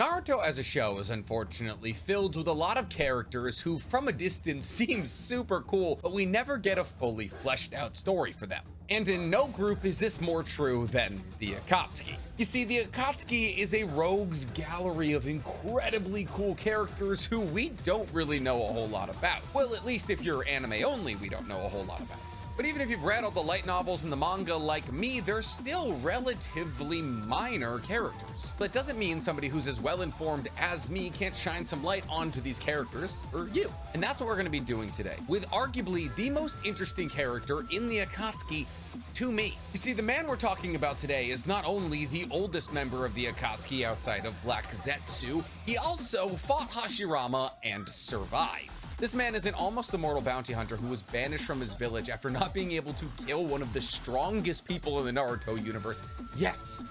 Naruto as a show is unfortunately filled with a lot of characters who from a distance seem super cool, but we never get a fully fleshed out story for them. And in no group is this more true than the Akatsuki. You see, the Akatsuki is a rogues gallery of incredibly cool characters who we don't really know a whole lot about. Well, at least if you're anime only, we don't know a whole lot about. But even if you've read all the light novels and the manga like me, they're still relatively minor characters. That doesn't mean somebody who's as well informed as me can't shine some light onto these characters for you. And that's what we're gonna be doing today, with arguably the most interesting character in the Akatsuki to me. You see, the man we're talking about today is not only the oldest member of the Akatsuki outside of Black Zetsu, he also fought Hashirama and survived. This man is an almost immortal bounty hunter who was banished from his village after not being able to kill one of the strongest people in the Naruto universe. Yes,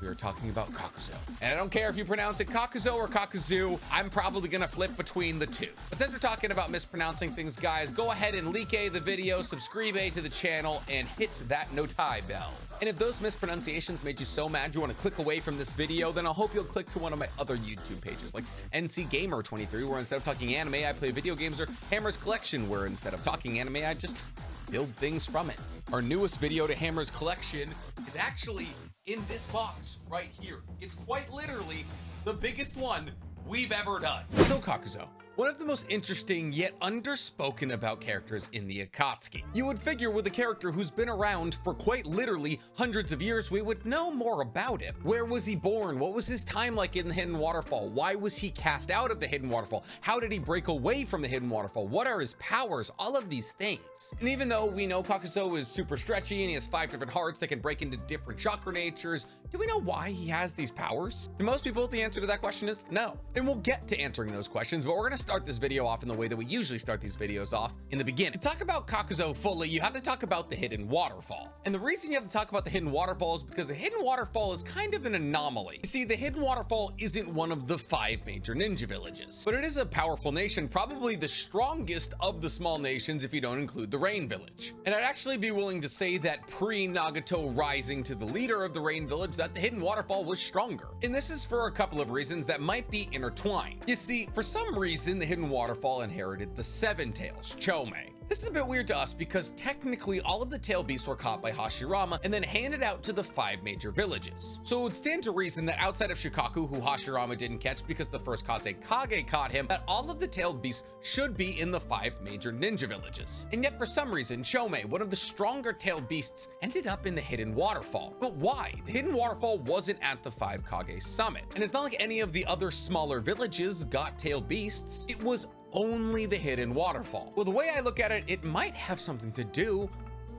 we are talking about Kakuzu. And I don't care if you pronounce it Kakuzu or Kakazu, I'm probably gonna flip between the two. But since we're talking about mispronouncing things, guys, go ahead and like the video, subscribe to the channel, and hit that notify bell. And if those mispronunciations made you so mad you want to click away from this video, then I hope you'll click to one of my other YouTube pages, like NC Gamer 23, where instead of talking anime, I play video games, or Hammer's Collection, where instead of talking anime, I just build things from it. Our newest video to Hammer's Collection is actually in this box right here. It's quite literally the biggest one we've ever done. So Kakuzu, one of the most interesting yet underspoken about characters in the Akatsuki. You would figure with a character who's been around for quite literally hundreds of years, we would know more about him. Where was he born? What was his time like in the Hidden Waterfall? Why was he cast out of the Hidden Waterfall? How did he break away from the Hidden Waterfall? What are his powers? All of these things. And even though we know Kakuzu is super stretchy and he has 5 different hearts that can break into different chakra natures, do we know why he has these powers? To most people, the answer to that question is no. And we'll get to answering those questions, but we're gonna start this video off in the way that we usually start these videos off, in the beginning. To talk about Kakuzu fully, you have to talk about the Hidden Waterfall. And the reason you have to talk about the Hidden Waterfall is because the Hidden Waterfall is kind of an anomaly. You see, the Hidden Waterfall isn't one of the 5 major ninja villages, but it is a powerful nation, probably the strongest of the small nations if you don't include the Rain Village. And I'd actually be willing to say that pre-Nagato rising to the leader of the Rain Village, that the Hidden Waterfall was stronger. And this is for a couple of reasons that might be intertwined. You see, for some reason, the Hidden Waterfall inherited the 7 tails, Chome. This is a bit weird to us because technically all of the tail beasts were caught by Hashirama and then handed out to the 5 major villages. So it would stand to reason that outside of Shikaku, who Hashirama didn't catch because the first Kazekage caught him, that all of the tailed beasts should be in the 5 major ninja villages. And yet for some reason, Chome, one of the stronger tailed beasts, ended up in the Hidden Waterfall. But why? The Hidden Waterfall wasn't at the 5 Kage summit. And it's not like any of the other smaller villages got tailed beasts. It was only the Hidden Waterfall. Well, the way I look at it, it might have something to do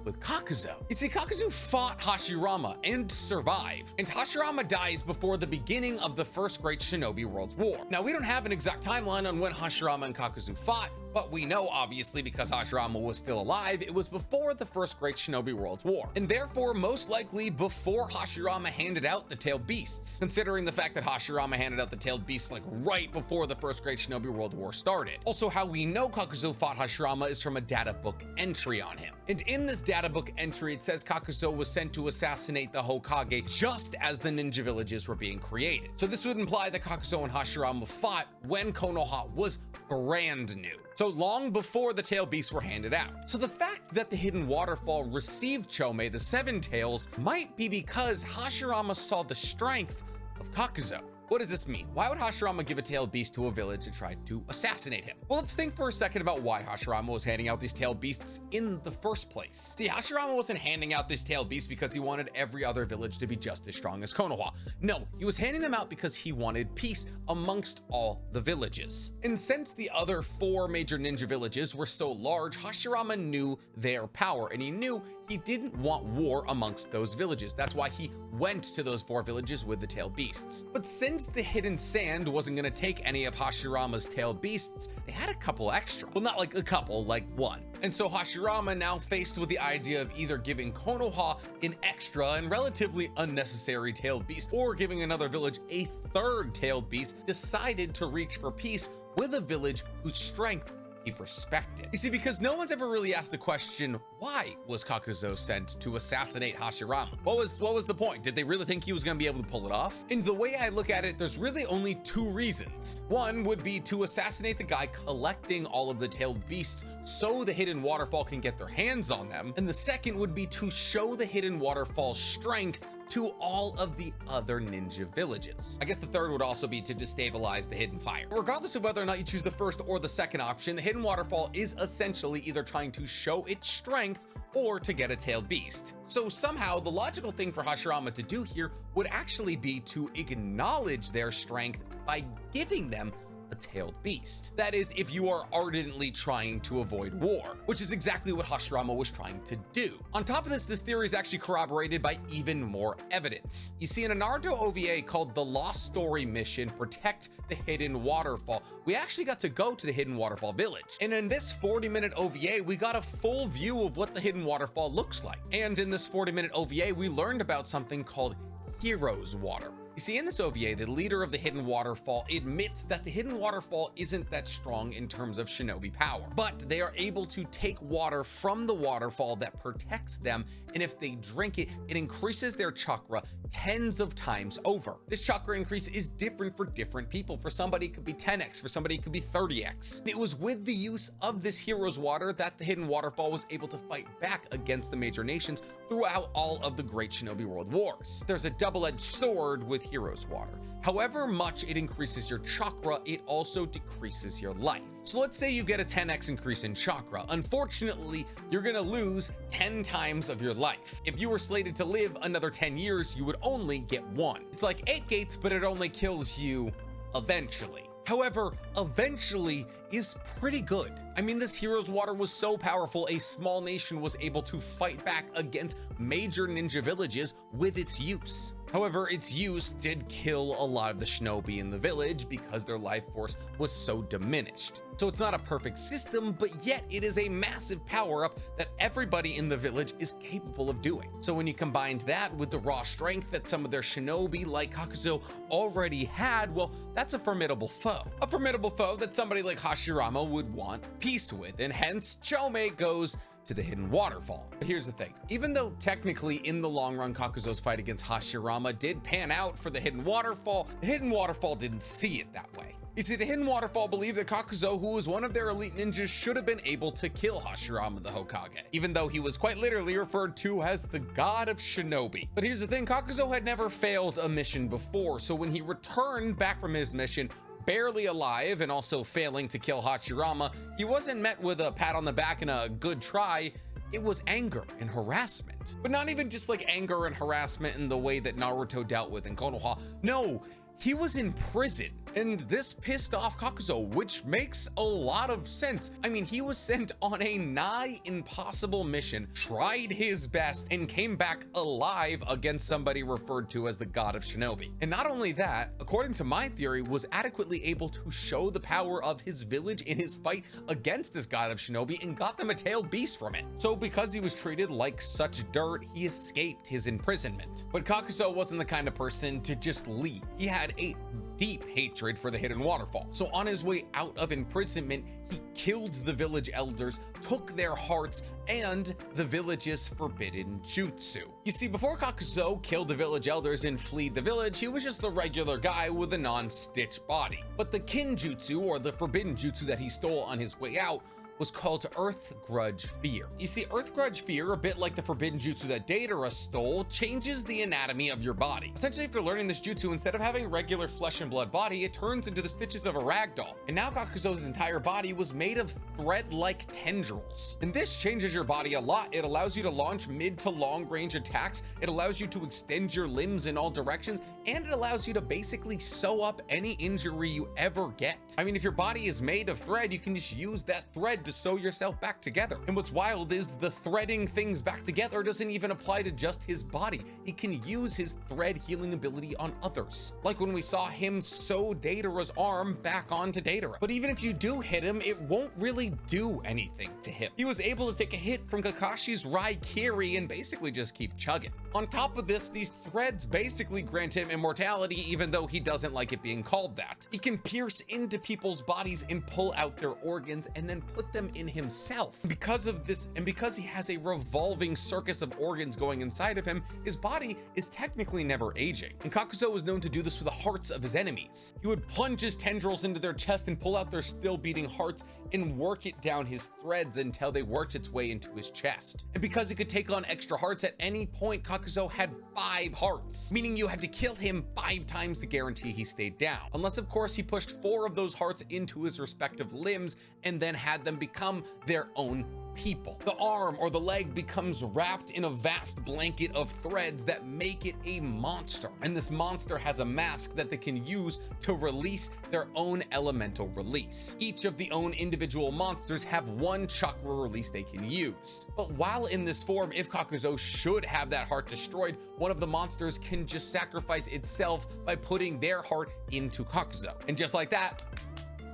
with Kakuzu. You see, Kakuzu fought Hashirama and survived, and Hashirama dies before the beginning of the First Great Shinobi World War. Now, we don't have an exact timeline on when Hashirama and Kakuzu fought, but we know, obviously, because Hashirama was still alive, it was before the First Great Shinobi World War, and therefore, most likely before Hashirama handed out the tailed beasts, considering the fact that Hashirama handed out the tailed beasts like right before the First Great Shinobi World War started. Also, how we know Kakuzu fought Hashirama is from a data book entry on him. And in this data book entry, it says Kakuzu was sent to assassinate the Hokage just as the ninja villages were being created. So this would imply that Kakuzu and Hashirama fought when Konoha was brand new, so long before the tail beasts were handed out. So the fact that the Hidden Waterfall received Chome, the 7 tails, might be because Hashirama saw the strength of Kakuzu. What does this mean? Why would Hashirama give a tailed beast to a village to try to assassinate him? Well, let's think for a second about why Hashirama was handing out these tailed beasts in the first place. See, Hashirama wasn't handing out this tailed beast because he wanted every other village to be just as strong as Konoha. No, he was handing them out because he wanted peace amongst all the villages. And since the other 4 major ninja villages were so large, Hashirama knew their power, and he knew he didn't want war amongst those villages. That's why he went to those 4 villages with the tailed beasts. But since the Hidden Sand wasn't gonna take any of Hashirama's tailed beasts, they had a couple extra. Well, not like a couple, like 1. And so Hashirama, now faced with the idea of either giving Konoha an extra and relatively unnecessary tailed beast, or giving another village a 3rd tailed beast, decided to reach for peace with a village whose strength be respected. You see, because no one's ever really asked the question, why was Kakuzu sent to assassinate Hashirama? What was the point? Did they really think he was gonna be able to pull it off? And the way I look at it, there's really only two reasons. One would be to assassinate the guy collecting all of the tailed beasts so the hidden waterfall can get their hands on them. And the second would be to show the hidden waterfall's strength to all of the other ninja villages. I guess the third would also be to destabilize the hidden fire. Regardless of whether or not you choose the first or the second option, the hidden waterfall is essentially either trying to show its strength or to get a tailed beast. So somehow the logical thing for Hashirama to do here would actually be to acknowledge their strength by giving them a tailed beast. That is, if you are ardently trying to avoid war, which is exactly what Hashirama was trying to do. On top of this theory is actually corroborated by even more evidence. You see, in a Naruto OVA called The Lost Story Mission, Protect the Hidden Waterfall, we actually got to go to the Hidden Waterfall village. And in this 40-minute OVA, we got a full view of what the Hidden Waterfall looks like. And in this 40-minute OVA, we learned about something called Hero's Water. You see, in this OVA, the leader of the Hidden Waterfall admits that the Hidden Waterfall isn't that strong in terms of shinobi power, but they are able to take water from the waterfall that protects them, and if they drink it, it increases their chakra tens of times over. This chakra increase is different for different people. For somebody, it could be 10x, for somebody, it could be 30x. It was with the use of this hero's water that the Hidden Waterfall was able to fight back against the major nations throughout all of the great shinobi world wars. There's a double-edged sword with hero's water. However much it increases your chakra, it also decreases your life. So let's say you get a 10x increase in chakra. Unfortunately, you're gonna lose 10 times of your life. If you were slated to live another 10 years, you would only get 1. It's like 8 gates, but it only kills you eventually. However, eventually is pretty good. I mean, this hero's water was so powerful, a small nation was able to fight back against major ninja villages with its use. However, its use did kill a lot of the shinobi in the village because their life force was so diminished. So it's not a perfect system, but yet it is a massive power-up that everybody in the village is capable of doing. So when you combined that with the raw strength that some of their shinobi like Kakuzu already had, well, that's a formidable foe. A formidable foe that somebody like Hashirama would want peace with, and hence Chome goes to the Hidden Waterfall. But here's the thing, even though technically in the long run Kakuzu's fight against Hashirama did pan out for the Hidden Waterfall, the Hidden Waterfall didn't see it that way. You see, the Hidden Waterfall believed that Kakuzu, who was one of their elite ninjas, should have been able to kill Hashirama the Hokage, even though he was quite literally referred to as the god of shinobi. But here's the thing, Kakuzu had never failed a mission before, so when he returned back from his mission, barely alive and also failing to kill Hashirama, he wasn't met with a pat on the back and a good try. It was anger and harassment. But not even just like anger and harassment in the way that Naruto dealt with in Konoha. No, he was in prison, and this pissed off Kakuzu, which makes a lot of sense. I mean, he was sent on a nigh impossible mission, tried his best, and came back alive against somebody referred to as the god of shinobi. And not only that, according to my theory, was adequately able to show the power of his village in his fight against this god of shinobi and got them a tailed beast from it. So because he was treated like such dirt, he escaped his imprisonment. But Kakuzu wasn't the kind of person to just leave. He had a deep hatred for the Hidden Waterfall. So on his way out of imprisonment, he killed the village elders, took their hearts, and the village's forbidden jutsu. You see, before Kakuzu killed the village elders and fled the village, he was just a regular guy with a non-stitched body. But the kinjutsu, or the forbidden jutsu that he stole on his way out, was called Earth Grudge Fear. You see, Earth Grudge Fear, a bit like the forbidden jutsu that Deidara stole, changes the anatomy of your body. Essentially, if you're learning this jutsu, instead of having a regular flesh and blood body, it turns into the stitches of a ragdoll. And now Kakuzu's entire body was made of thread-like tendrils. And this changes your body a lot. It allows you to launch mid to long range attacks. It allows you to extend your limbs in all directions, and it allows you to basically sew up any injury you ever get. I mean, if your body is made of thread, you can just use that thread to to sew yourself back together. And what's wild is the threading things back together doesn't even apply to just his body. He can use his thread healing ability on others. Like when we saw him sew Datara's arm back onto Datara. But even if you do hit him, it won't really do anything to him. He was able to take a hit from Kakashi's Raikiri and basically just keep chugging. On top of this, these threads basically grant him immortality, even though he doesn't like it being called that. He can pierce into people's bodies and pull out their organs and then put them in himself. Because of this, and because he has a revolving circus of organs going inside of him, his body is technically never aging. And Kakuzu was known to do this with the hearts of his enemies. He would plunge his tendrils into their chest and pull out their still beating hearts and work it down his threads until they worked its way into his chest. And because he could take on extra hearts at any point, Kakuzu had 5 hearts, meaning you had to kill him 5 times to guarantee he stayed down. Unless of course he pushed 4 of those hearts into his respective limbs and then had them become their own people. The arm or the leg becomes wrapped in a vast blanket of threads that make it a monster. And this monster has a mask that they can use to release their own elemental release. Each of the own individual monsters have 1 chakra release they can use. But while in this form, if Kakuzu should have that heart destroyed, one of the monsters can just sacrifice itself by putting their heart into Kakuzu. And just like that,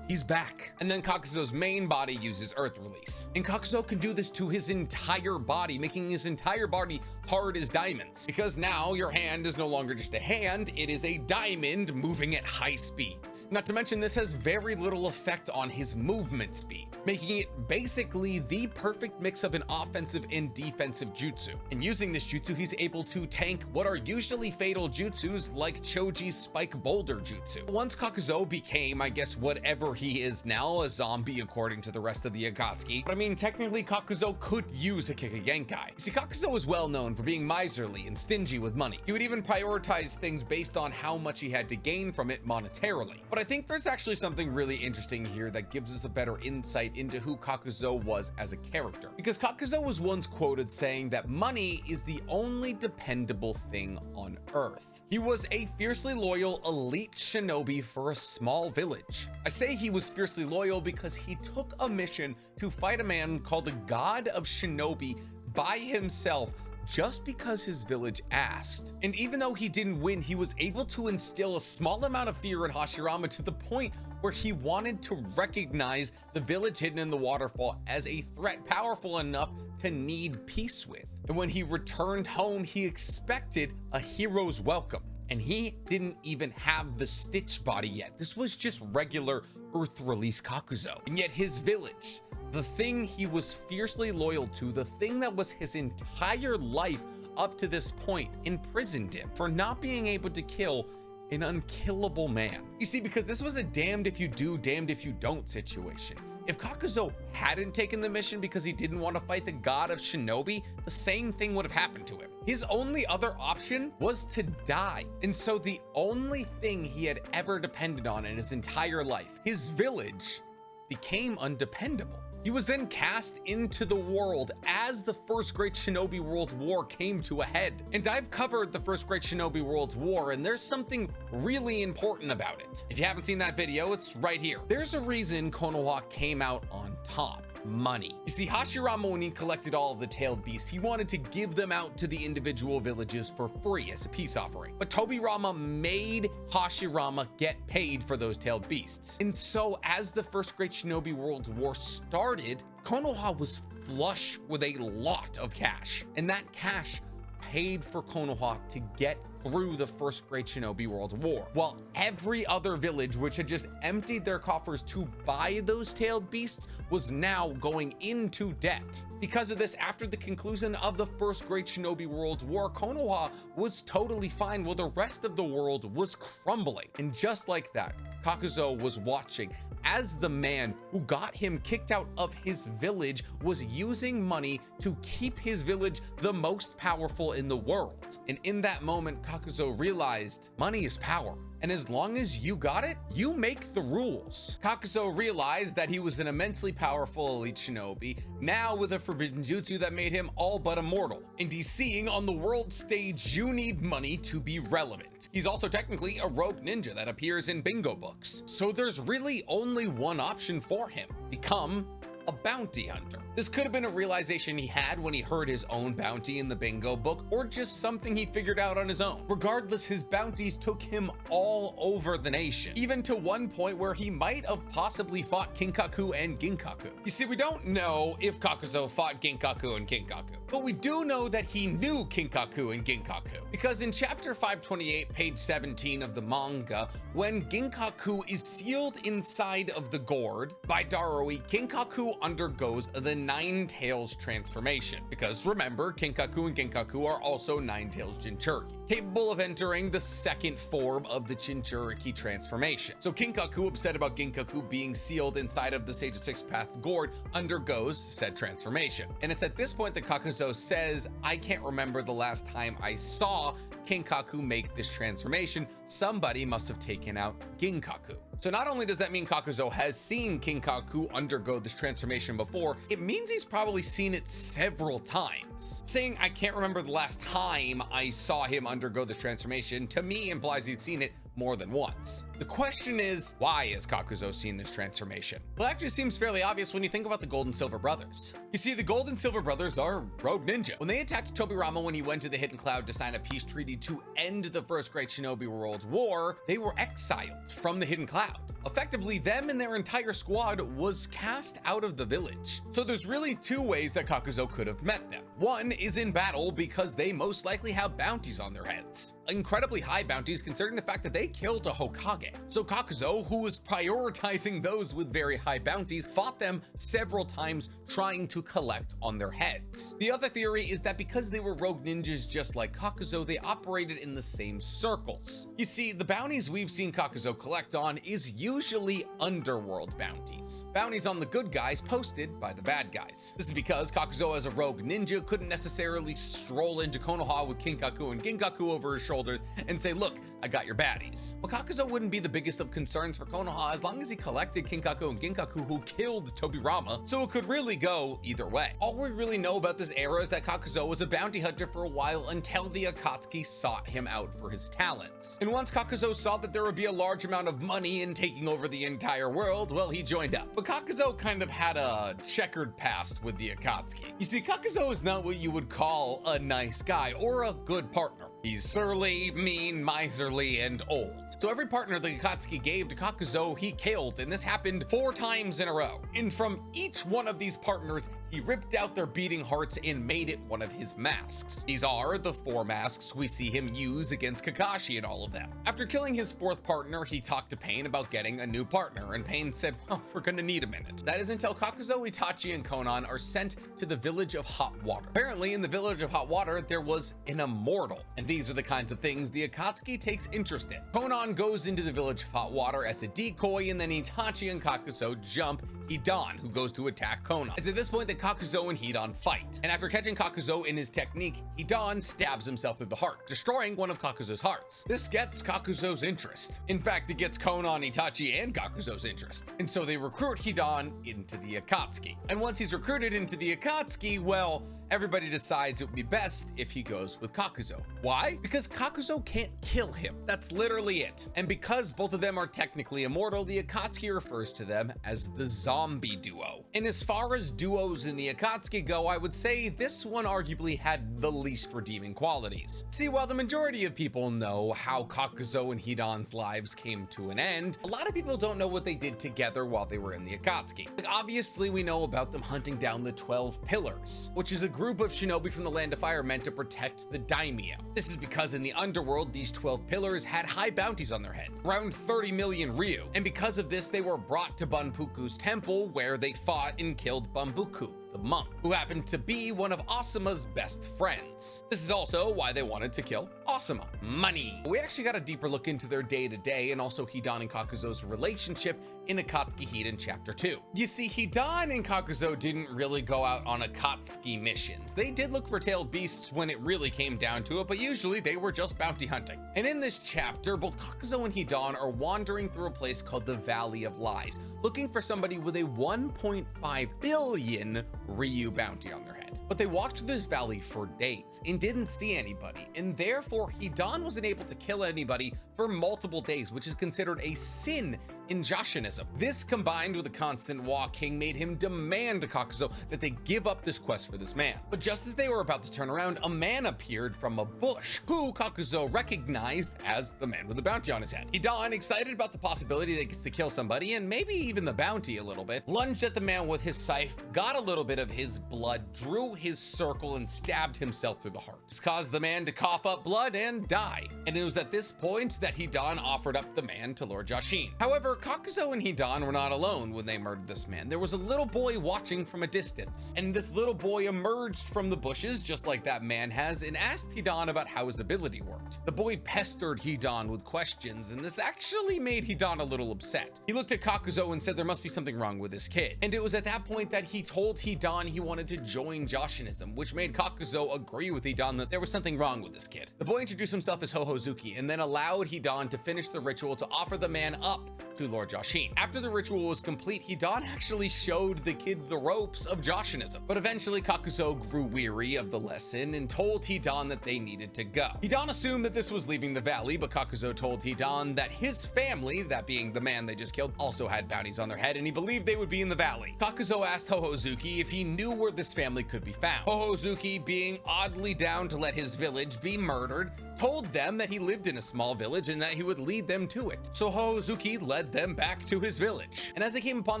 he's back. And then Kakuzu's main body uses Earth Release. And Kakuzu can do this to his entire body, making his entire body hard as diamonds. Because now your hand is no longer just a hand, it is a diamond moving at high speeds. Not to mention this has very little effect on his movement speed, making it basically the perfect mix of an offensive and defensive jutsu. And using this jutsu, he's able to tank what are usually fatal jutsus like Choji's Spike Boulder jutsu. Once Kakuzu became, I guess, whatever he is now, a zombie according to the rest of the Akatsuki. But I mean, technically Kakuzu could use a Kikagenkai. See, Kakuzu is well known for being miserly and stingy with money. He would even prioritize things based on how much he had to gain from it monetarily. But I think there's actually something really interesting here that gives us a better insight into who Kakuzu was as a character. Because Kakuzu was once quoted saying that money is the only dependable thing on Earth. He was a fiercely loyal elite shinobi for a small village. I say he was fiercely loyal because he took a mission to fight a man called the God of Shinobi by himself just because his village asked. And even though he didn't win, he was able to instill a small amount of fear in Hashirama to the point where he wanted to recognize the village hidden in the waterfall as a threat powerful enough to need peace with. And when he returned home, he expected a hero's welcome. And he didn't even have the Stitch body yet. This was just regular Earth Release Kakuzu. And yet his village, the thing he was fiercely loyal to, the thing that was his entire life up to this point, imprisoned him for not being able to kill an unkillable man. You see, because this was a damned if you do, damned if you don't situation. If Kakuzu hadn't taken the mission because he didn't want to fight the God of Shinobi, the same thing would have happened to him. His only other option was to die. And so the only thing he had ever depended on in his entire life, his village, became undependable. He was then cast into the world as the First Great Shinobi World War came to a head. And I've covered the First Great Shinobi World War, and there's something really important about it. If you haven't seen that video, it's right here. There's a reason Konoha came out on top. Money. You see, Hashirama, when he collected all of the tailed beasts, he wanted to give them out to the individual villages for free as a peace offering. But Tobirama made Hashirama get paid for those tailed beasts. And so as the First Great Shinobi World War started, Konoha was flush with a lot of cash. And that cash paid for Konoha to get through the First Great Shinobi World War, while every other village which had just emptied their coffers to buy those tailed beasts was now going into debt. Because of this, after the conclusion of the First Great Shinobi World War, Konoha was totally fine while the rest of the world was crumbling. And just like that, Kakuzu was watching as the man who got him kicked out of his village was using money to keep his village the most powerful in the world. And in that moment, Kakuzu realized money is power. And as long as you got it, you make the rules. Kakuzu realized that he was an immensely powerful elite shinobi, now with a forbidden jutsu that made him all but immortal. And he's seeing on the world stage, you need money to be relevant. He's also technically a rogue ninja that appears in bingo books. So there's really only one option for him: become a bounty hunter. This could have been a realization he had when he heard his own bounty in the bingo book, or just something he figured out on his own. Regardless, his bounties took him all over the nation, even to one point where he might have possibly fought Kinkaku and Ginkaku. You see, we don't know if Kakuzu fought Ginkaku and Kinkaku, but we do know that he knew Kinkaku and Ginkaku, because in chapter 528, page 17 of the manga, when Ginkaku is sealed inside of the gourd by Darui, Kinkaku undergoes the Nine Tails transformation, because remember, Kinkaku and Ginkaku are also Nine Tails Jinchuriki, capable of entering the second form of the Jinchuriki transformation. So Kinkaku, upset about Ginkaku being sealed inside of the Sage of Six Paths gourd, undergoes said transformation. And it's at this point that Kakuzu says, I can't remember the last time I saw Kinkaku make this transformation. Somebody must have taken out Ginkaku. So not only does that mean Kakuzu has seen Kinkaku undergo this transformation before, it means he's probably seen it several times. Saying I can't remember the last time I saw him undergo this transformation, to me implies he's seen it more than once. The question is, why has Kakuzu seen this transformation? Well, it actually seems fairly obvious when you think about the Gold and Silver Brothers. You see, the Gold and Silver Brothers are rogue ninja. When they attacked Tobirama when he went to the Hidden Cloud to sign a peace treaty to end the First Great Shinobi World War, they were exiled from the Hidden Cloud. Effectively, them and their entire squad was cast out of the village. So there's really two ways that Kakuzu could have met them. One is in battle, because they most likely have bounties on their heads. Incredibly high bounties, considering the fact that they killed a Hokage. So Kakuzu, who was prioritizing those with very high bounties, fought them several times trying to collect on their heads. The other theory is that because they were rogue ninjas just like Kakuzu, they operated in the same circles. You see, the bounties we've seen Kakuzu collect on is usually underworld bounties. Bounties on the good guys posted by the bad guys. This is because Kakuzu, as a rogue ninja, couldn't necessarily stroll into Konoha with Kinkaku and Ginkaku over his shoulders and say, look, I got your baddies. Well, Kakuzu wouldn't be the biggest of concerns for Konoha as long as he collected Kinkaku and Ginkaku, who killed Tobirama, so it could really go either way. All we really know about this era is that Kakuzu was a bounty hunter for a while until the Akatsuki sought him out for his talents. And once Kakuzu saw that there would be a large amount of money in taking over the entire world, well, he joined up. But Kakuzu kind of had a checkered past with the Akatsuki. You see, Kakuzu is not what you would call a nice guy or a good partner. He's surly, mean, miserly, and old. So every partner the Akatsuki gave to Kakuzu, he killed, and this happened 4 times in a row. And from each one of these partners, he ripped out their beating hearts and made it one of his masks. These are the 4 masks we see him use against Kakashi and all of them. After killing his 4th partner, he talked to Pain about getting a new partner, and Pain said, well, we're gonna need a minute. That is until Kakuzu, Itachi, and Konan are sent to the village of Hot Water. Apparently, in the village of Hot Water, there was an immortal, and these are the kinds of things the Akatsuki takes interest in. Konan goes into the village of Hot Water as a decoy, and then Itachi and Kakuzu jump Hidan, who goes to attack Konan. It's at this point that Kakuzu and Hidan fight, and after catching Kakuzu in his technique, Hidan stabs himself through the heart, destroying one of Kakuzu's hearts. This gets Kakuzu's interest. In fact, it gets Konan, Itachi, and Kakuzu's interest. And so they recruit Hidan into the Akatsuki. And once he's recruited into the Akatsuki, well, everybody decides it would be best if he goes with Kakuzu. Why? Because Kakuzu can't kill him. That's literally it. And because both of them are technically immortal, the Akatsuki refers to them as the zombie duo. And as far as duos in the Akatsuki go, I would say this one arguably had the least redeeming qualities. See, while the majority of people know how Kakuzu and Hidan's lives came to an end, a lot of people don't know what they did together while they were in the Akatsuki. Like, obviously, we know about them hunting down the 12 Pillars, which is a group of shinobi from the Land of Fire meant to protect the daimyo. This is because in the underworld, these 12 pillars had high bounties on their head, around 30 million ryu, and because of this, they were brought to Bunpuku's temple, where they fought and killed Bunpuku, the monk, who happened to be one of Asuma's best friends. This is also why they wanted to kill Asuma. Money. We actually got a deeper look into their day-to-day and also Hidan and Kakuzu's relationship in Akatsuki Hiden Chapter 2. You see, Hidan and Kakuzu didn't really go out on Akatsuki missions. They did look for tailed beasts when it really came down to it, but usually they were just bounty hunting. And in this chapter, both Kakuzu and Hidan are wandering through a place called the Valley of Lies, looking for somebody with a 1.5 billion Ryu bounty on their head. But they walked through this valley for days and didn't see anybody, and therefore Hidan wasn't able to kill anybody for multiple days, which is considered a sin in Joshinism. This, combined with the constant walking, made him demand to Kakuzu that they give up this quest for this man. But just as they were about to turn around, a man appeared from a bush, who Kakuzu recognized as the man with the bounty on his head. Hidan, excited about the possibility that he gets to kill somebody, and maybe even the bounty a little bit, lunged at the man with his scythe, got a little bit of his blood, drew his circle, and stabbed himself through the heart. This caused the man to cough up blood and die. And it was at this point that Hidan offered up the man to Lord Jashin. However, Kakuzu and Hidan were not alone when they murdered this man. There was a little boy watching from a distance, and this little boy emerged from the bushes just like that man has and asked Hidan about how his ability worked. The boy pestered Hidan with questions, and this actually made Hidan a little upset. He looked at Kakuzu and said there must be something wrong with this kid. And it was at that point that he told Hidan he wanted to join Joshinism, which made Kakuzu agree with Hidan that there was something wrong with this kid. The boy introduced himself as Hohozuki and then allowed Hidan to finish the ritual to offer the man up to Lord Jashin. After the ritual was complete, Hidan actually showed the kid the ropes of Joshinism. But eventually Kakuzu grew weary of the lesson and told Hidan that they needed to go. Hidan assumed that this was leaving the valley, but Kakuzu told Hidan that his family, that being the man they just killed, also had bounties on their head and he believed they would be in the valley. Kakuzu asked Hohozuki if he knew where this family could be found. Hohozuki, being oddly down to let his village be murdered, told them that he lived in a small village and that he would lead them to it. So Hohozuki led them back to his village. And as they came upon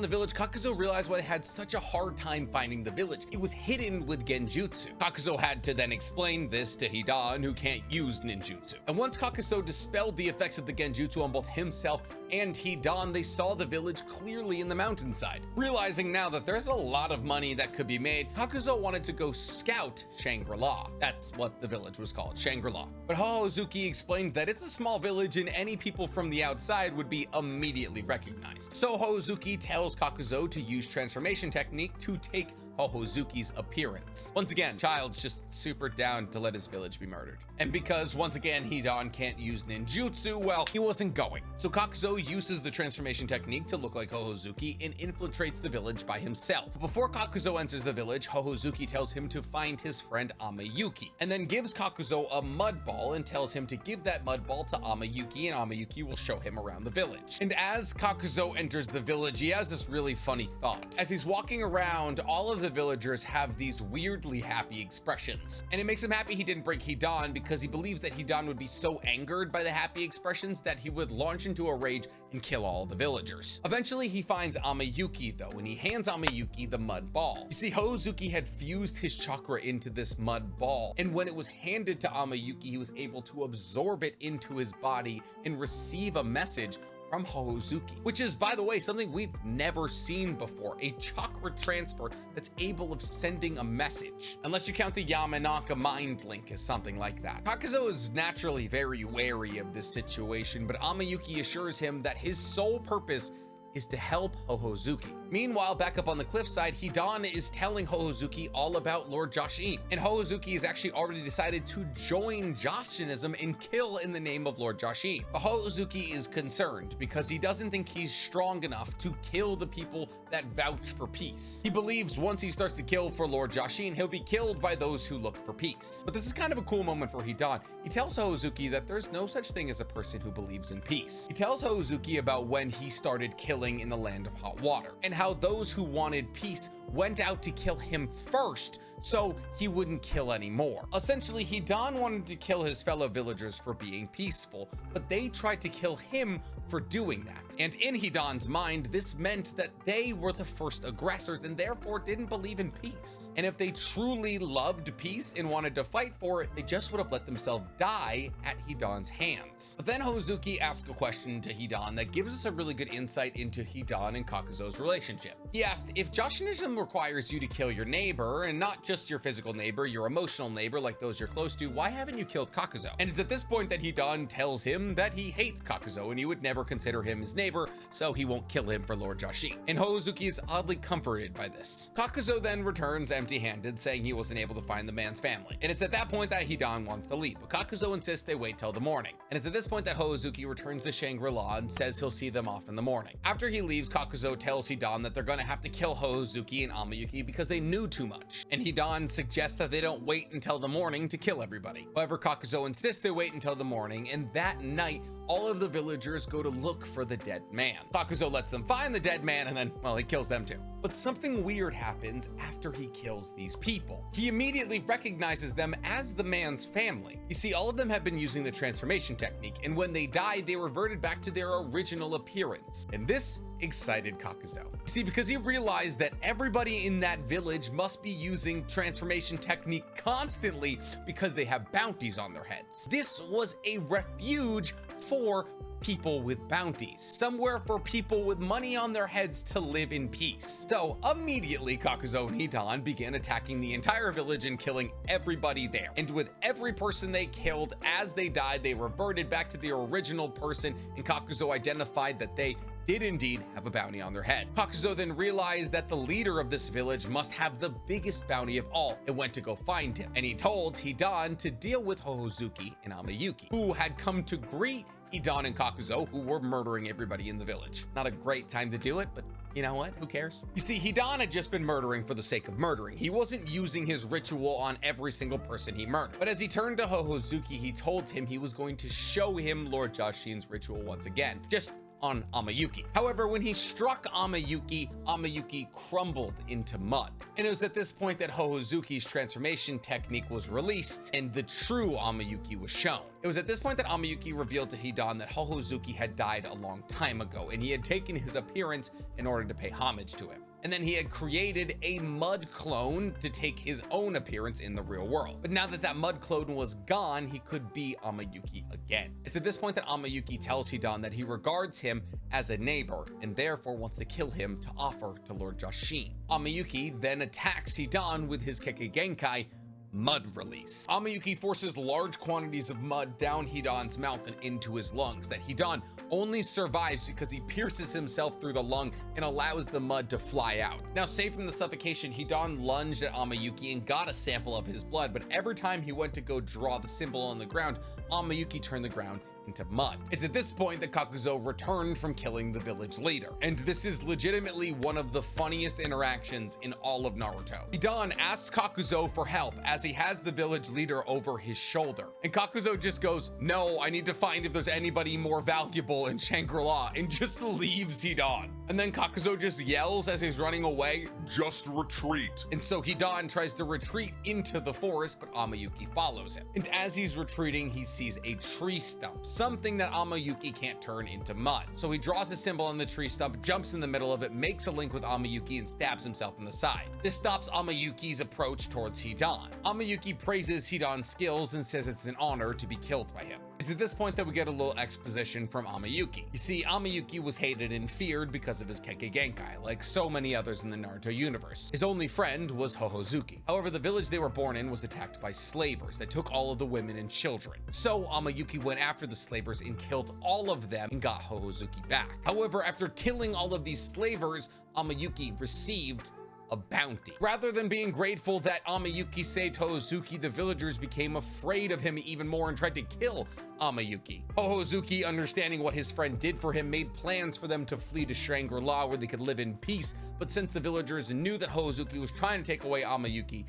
the village, Kakuzu realized why they had such a hard time finding the village. It was hidden with genjutsu. Kakuzu had to then explain this to Hidan, who can't use ninjutsu. And once Kakuzu dispelled the effects of the genjutsu on both himself and Hidan, they saw the village clearly in the mountainside. Realizing now that there's a lot of money that could be made, Kakuzu wanted to go scout Shangri-la. That's what the village was called, Shangri-la. But Hohozuki explained that it's a small village and any people from the outside would be immediately recognized. So Hohozuki tells Kakuzu to use transformation technique to take Hohozuki's appearance. Once again, Child's just super down to let his village be murdered. And because once again Hidan can't use ninjutsu, well, he wasn't going. So Kakuzu uses the transformation technique to look like Hohozuki and infiltrates the village by himself. But before Kakuzu enters the village, Hohozuki tells him to find his friend Amiyuki, and then gives Kakuzu a mud ball and tells him to give that mud ball to Amiyuki, and Amiyuki will show him around the village. And as Kakuzu enters the village, he has this really funny thought. As he's walking around, all of the villagers have these weirdly happy expressions. And it makes him happy he didn't break Hidan, because he believes that Hidan would be so angered by the happy expressions that he would launch into a rage and kill all the villagers. Eventually he finds Amiyuki though, and he hands Amiyuki the mud ball. You see, Hohozuki had fused his chakra into this mud ball, and when it was handed to Amiyuki, he was able to absorb it into his body and receive a message from Hohozuki, which is, by the way, something we've never seen before, a chakra transfer that's able of sending a message, unless you count the Yamanaka mind link as something like that. Kakuzu is naturally very wary of this situation, but Amiyuki assures him that his sole purpose is to help Hohozuki. Meanwhile, back up on the cliffside, Hidan is telling Hohozuki all about Lord Jashin, and Hohozuki has actually already decided to join Joshinism and kill in the name of Lord Jashin. But Hohozuki is concerned because he doesn't think he's strong enough to kill the people that vouch for peace. He believes once he starts to kill for Lord Jashin, he'll be killed by those who look for peace. But this is kind of a cool moment for Hidan. He tells Hohozuki that there's no such thing as a person who believes in peace. He tells Hohozuki about when he started killing in the land of hot water, and how those who wanted peace went out to kill him first so he wouldn't kill anymore. Essentially, Hidan wanted to kill his fellow villagers for being peaceful, but they tried to kill him for doing that. And in Hidan's mind, this meant that they were the first aggressors and therefore didn't believe in peace. And if they truly loved peace and wanted to fight for it, they just would have let themselves die at Hidan's hands. But then Hohozuki asked a question to Hidan that gives us a really good insight into Hidan and Kakuzu's relationship. He asked, if Joshinism requires you to kill your neighbor, and not just your physical neighbor, your emotional neighbor, like those you're close to, why haven't you killed Kakuzu? And it's at this point that Hidan tells him that he hates Kakuzu and he would never consider him his neighbor, so he won't kill him for Lord Jashin. And Hohozuki is oddly comforted by this. Kakuzu then returns empty-handed, saying he wasn't able to find the man's family. And it's at that point that Hidan wants to leave, but Kakuzu insists they wait till the morning. And it's at this point that Hohozuki returns to Shangri-la and says he'll see them off in the morning. After he leaves, Kakuzu tells Hidan that they're gonna have to kill Hohozuki and Amiyuki because they knew too much. And Hidan suggests that they don't wait until the morning to kill everybody. However, Kakuzu insists they wait until the morning, and that night, all of the villagers go to look for the dead man. Kakuzu lets them find the dead man and then, well, he kills them too. But something weird happens after he kills these people. He immediately recognizes them as the man's family. You see, all of them have been using the transformation technique, and when they died, they reverted back to their original appearance. And this excited Kakuzu. See, because he realized that everybody in that village must be using transformation technique constantly because they have bounties on their heads. This was a refuge for people with bounties, somewhere for people with money on their heads to live in peace. So immediately Kakuzu and Hidan began attacking the entire village and killing everybody there. And with every person they killed, as they died, they reverted back to their original person, and Kakuzu identified that they did indeed have a bounty on their head. Kakuzu then realized that the leader of this village must have the biggest bounty of all and went to go find him. And he told Hidan to deal with Hohozuki and Amiyuki, who had come to greet Hidan and Kakuzu, who were murdering everybody in the village. Not a great time to do it, but you know what? Who cares? You see, Hidan had just been murdering for the sake of murdering. He wasn't using his ritual on every single person he murdered. But as he turned to Hohozuki, he told him he was going to show him Lord Jashin's ritual once again, just on Amiyuki. However, when he struck Amiyuki, Amiyuki crumbled into mud. And it was at this point that Hohozuki's transformation technique was released and the true Amiyuki was shown. It was at this point that Amiyuki revealed to Hidan that Hohozuki had died a long time ago, and he had taken his appearance in order to pay homage to him. And then he had created a mud clone to take his own appearance in the real world. But now that that mud clone was gone, he could be Amiyuki again. It's at this point that Amiyuki tells Hidan that he regards him as a neighbor and therefore wants to kill him to offer to Lord Jashin. Amiyuki then attacks Hidan with his Kekkei Genkai mud release. Amiyuki forces large quantities of mud down Hidan's mouth and into his lungs that Hidan only survives because he pierces himself through the lung and allows the mud to fly out. Now, safe from the suffocation, Hidan lunged at Amiyuki and got a sample of his blood, but every time he went to go draw the symbol on the ground, Amiyuki turned the ground into mud. It's at this point that Kakuzu returned from killing the village leader, and this is legitimately one of the funniest interactions in all of Naruto. Hidan asks Kakuzu for help as he has the village leader over his shoulder, and Kakuzu just goes, "No, I need to find if there's anybody more valuable in Shangri-la," and just leaves Hidan. And then Kakuzu just yells as he's running away, "Just retreat." And so Hidan tries to retreat into the forest, but Amiyuki follows him. And as he's retreating, he sees a tree stump, something that Amiyuki can't turn into mud. So he draws a symbol on the tree stump, jumps in the middle of it, makes a link with Amiyuki, and stabs himself in the side. This stops Amiyuki's approach towards Hidan. Amiyuki praises Hidan's skills and says it's an honor to be killed by him. It's at this point that we get a little exposition from Amiyuki. You see, Amiyuki was hated and feared because of his Kekkei Genkai, like so many others in the Naruto universe. His only friend was Hohozuki. However, the village they were born in was attacked by slavers that took all of the women and children. So Amiyuki went after the slavers and killed all of them and got Hohozuki back. However, after killing all of these slavers, Amiyuki received a bounty. Rather than being grateful that Amiyuki saved Hohozuki, the villagers became afraid of him even more and tried to kill Amiyuki. Hohozuki, understanding what his friend did for him, made plans for them to flee to Shangri-la where they could live in peace, but since the villagers knew that Hohozuki was trying to take away Amiyuki,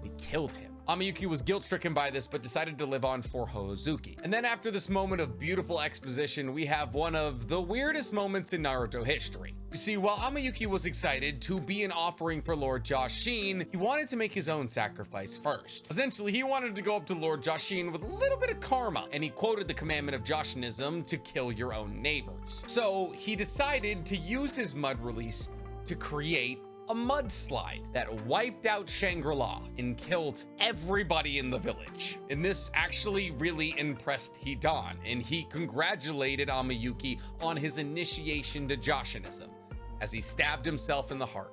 they killed him. Amiyuki was guilt-stricken by this, but decided to live on for Hohozuki. And then after this moment of beautiful exposition, we have one of the weirdest moments in Naruto history. You see, while Amiyuki was excited to be an offering for Lord Jashin, he wanted to make his own sacrifice first. Essentially, he wanted to go up to Lord Jashin with a little bit of karma, and he quoted the commandment of Jashinism to kill your own neighbors. So he decided to use his mud release to create a mudslide that wiped out Shangri-la and killed everybody in the village. And this actually really impressed Hidan, and he congratulated Amiyuki on his initiation to Jashinism as he stabbed himself in the heart,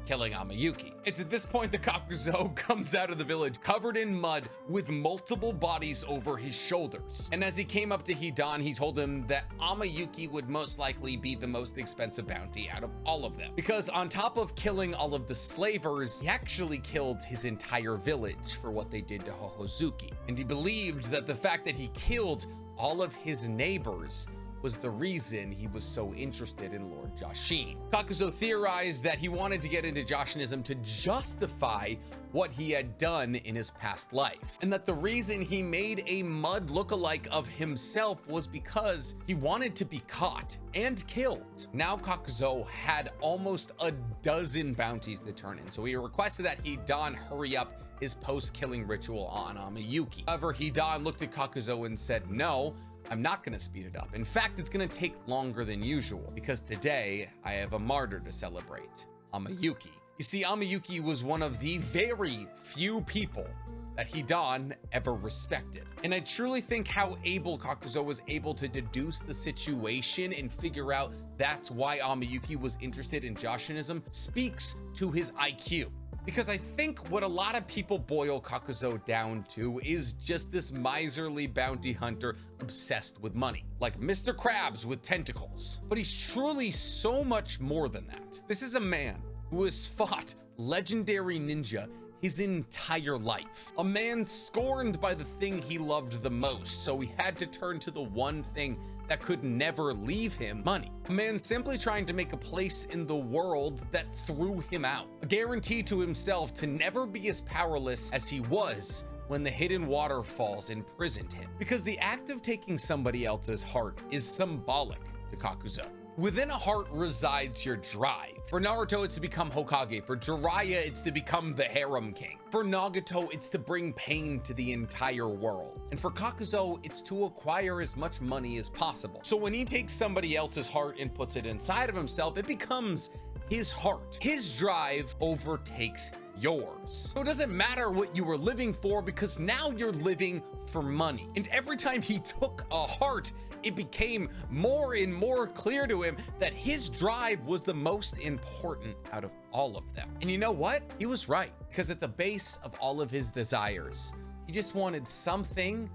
killing Amiyuki. It's at this point that Kakuzu comes out of the village covered in mud with multiple bodies over his shoulders. And as he came up to Hidan, he told him that Amiyuki would most likely be the most expensive bounty out of all of them. Because on top of killing all of the slavers, he actually killed his entire village for what they did to Hohozuki. And he believed that the fact that he killed all of his neighbors was the reason he was so interested in Lord Jashin. Kakuzu theorized that he wanted to get into Jashinism to justify what he had done in his past life, and that the reason he made a mud lookalike of himself was because he wanted to be caught and killed. Now Kakuzu had almost a dozen bounties to turn in, so he requested that Hidan hurry up his post-killing ritual on Amiyuki. However, Hidan looked at Kakuzu and said, "No, I'm not gonna speed it up. In fact, it's gonna take longer than usual because today I have a martyr to celebrate, Amiyuki." You see, Amiyuki was one of the very few people that Hidan ever respected. And I truly think how able Kakuzu was able to deduce the situation and figure out that's why Amiyuki was interested in Jashinism speaks to his IQ. Because I think what a lot of people boil Kakuzu down to is just this miserly bounty hunter obsessed with money, like Mr. Krabs with tentacles. But he's truly so much more than that. This is a man who has fought legendary ninja his entire life. A man scorned by the thing he loved the most, so he had to turn to the one thing that could never leave him: money. A man simply trying to make a place in the world that threw him out. A guarantee to himself to never be as powerless as he was when the hidden waterfalls imprisoned him. Because the act of taking somebody else's heart is symbolic to Kakuzu. Within a heart resides your drive. For Naruto, it's to become Hokage. For Jiraiya, it's to become the harem king. For Nagato, it's to bring pain to the entire world. And for Kakuzu, it's to acquire as much money as possible. So when he takes somebody else's heart and puts it inside of himself, it becomes his heart. His drive overtakes yours. So it doesn't matter what you were living for, because now you're living for money. And every time he took a heart, it became more and more clear to him that his drive was the most important out of all of them. And you know what? He was right, because at the base of all of his desires, he just wanted something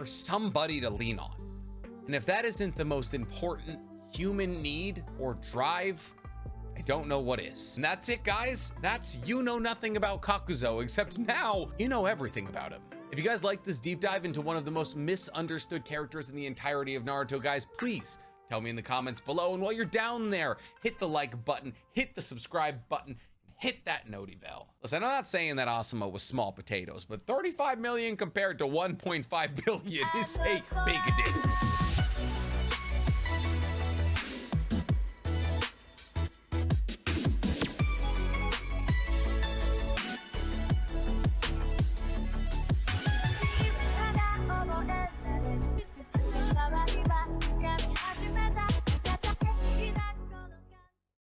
or somebody to lean on. And if that isn't the most important human need or drive, I don't know what is. And that's it, guys. That's You Know Nothing About Kakuzu, except now you know everything about him. If you guys like this deep dive into one of the most misunderstood characters in the entirety of Naruto, guys, please tell me in the comments below. And while you're down there, hit the like button, hit the subscribe button, hit that noti bell. Listen, I'm not saying that Asuma was small potatoes, but 35 million compared to 1.5 billion is a big difference.